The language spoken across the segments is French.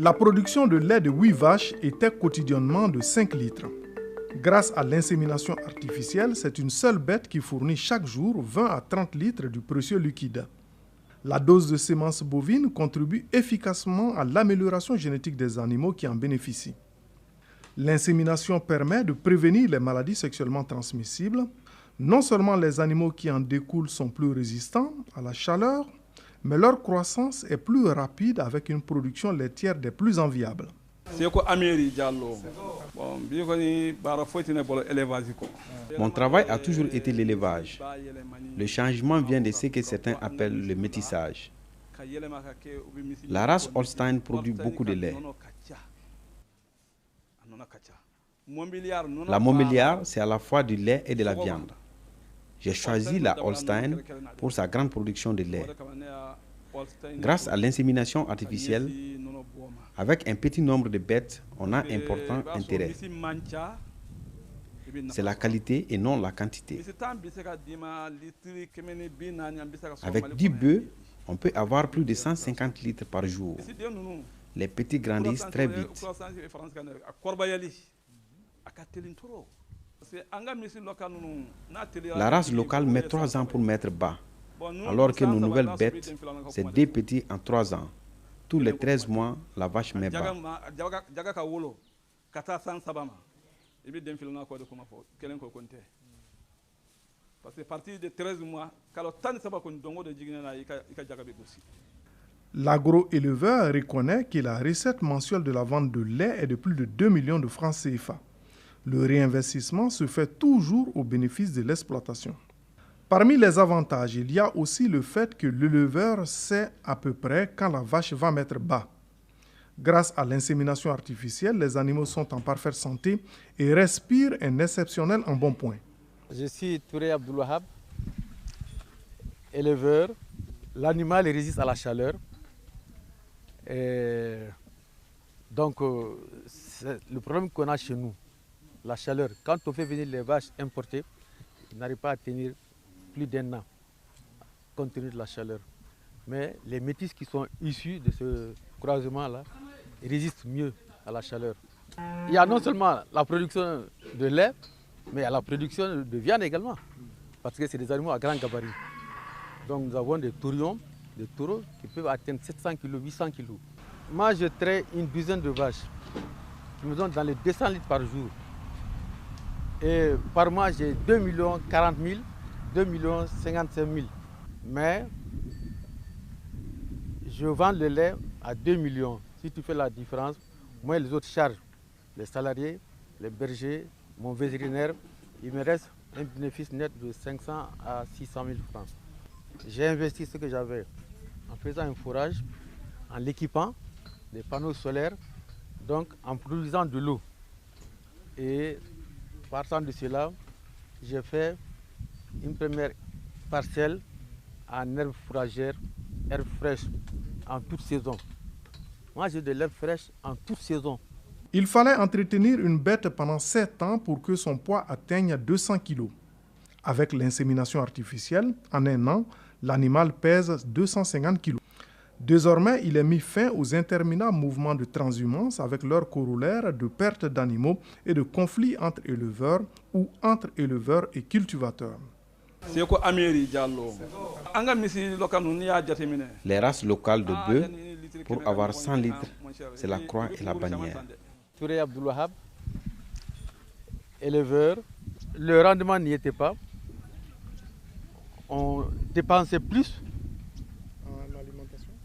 La production de lait de 8 vaches était quotidiennement de 5 litres. Grâce à l'insémination artificielle, c'est une seule bête qui fournit chaque jour 20 à 30 litres du précieux liquide. La dose de semences bovines contribue efficacement à l'amélioration génétique des animaux qui en bénéficient. L'insémination permet de prévenir les maladies sexuellement transmissibles. Non seulement les animaux qui en découlent sont plus résistants à la chaleur, mais leur croissance est plus rapide avec une production laitière des plus enviables. Mon travail a toujours été l'élevage. Le changement vient de ce que certains appellent le métissage. La race Holstein produit beaucoup de lait. La Montbéliard, c'est à la fois du lait et de la viande. J'ai choisi la Holstein pour sa grande production de lait. Grâce à l'insémination artificielle, avec un petit nombre de bêtes, on a un important intérêt. C'est la qualité et non la quantité. Avec 10 bœufs, on peut avoir plus de 150 litres par jour. Les petits grandissent très vite. La race locale met 3 ans pour mettre bas, alors que nos nouvelles bêtes, c'est 2 petits en 3 ans. Tous les 13 mois, la vache met bas. L'agro-éleveur reconnaît que la recette mensuelle de la vente de lait est de plus de 2 millions de francs CFA. Le réinvestissement se fait toujours au bénéfice de l'exploitation. Parmi les avantages, il y a aussi le fait que l'éleveur sait à peu près quand la vache va mettre bas. Grâce à l'insémination artificielle, les animaux sont en parfaite santé et respirent un exceptionnel embonpoint. Je suis Touré Abdoulouahab, éleveur. L'animal résiste à la chaleur. Donc, c'est le problème qu'on a chez nous, la chaleur. Quand on fait venir les vaches importées, ils n'arrivent pas à tenir plus d'1 an, compte tenu de la chaleur. Mais les métis qui sont issus de ce croisement-là résistent mieux à la chaleur. Il y a non seulement la production de lait, mais il y a la production de viande également, parce que c'est des animaux à grand gabarit. Donc nous avons des taurions, des taureaux qui peuvent atteindre 700 kg, 800 kg. Moi, je traite une douzaine de vaches qui me donnent dans les 200 litres par jour. Et par mois, j'ai 2 40 000, 2 55 000. Mais je vends le lait à 2 millions. Si tu fais la différence, moi les autres charges, les salariés, les bergers, mon vétérinaire, il me reste un bénéfice net de 500 à 600 000 francs. J'ai investi ce que j'avais en faisant un forage, en l'équipant, des panneaux solaires, donc en produisant de l'eau. Et partant de cela, j'ai fait une première parcelle en herbe fourragère, herbe fraîche, en toute saison. Moi, j'ai de l'herbe fraîche en toute saison. Il fallait entretenir une bête pendant 7 ans pour que son poids atteigne 200 kg. Avec l'insémination artificielle, en 1 an, l'animal pèse 250 kg. Désormais, il est mis fin aux interminables mouvements de transhumance avec leurs corollaires de perte d'animaux et de conflits entre éleveurs ou entre éleveurs et cultivateurs. Les races locales de bœufs, pour avoir 100 litres, c'est la croix et la bannière. Touré Abdoulouahab, éleveur, le rendement n'y était pas. On dépensait plus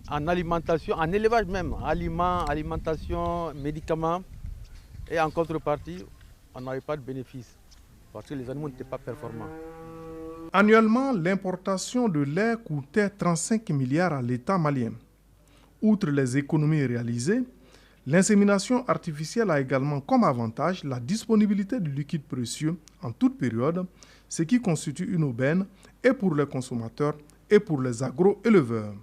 en alimentation, en élevage même, aliments, alimentation, médicaments. Et en contrepartie, on n'avait pas de bénéfice parce que les animaux n'étaient pas performants. Annuellement, l'importation de lait coûtait 35 milliards à l'État malien. Outre les économies réalisées, l'insémination artificielle a également comme avantage la disponibilité du liquide précieux en toute période, ce qui constitue une aubaine et pour les consommateurs et pour les agro-éleveurs.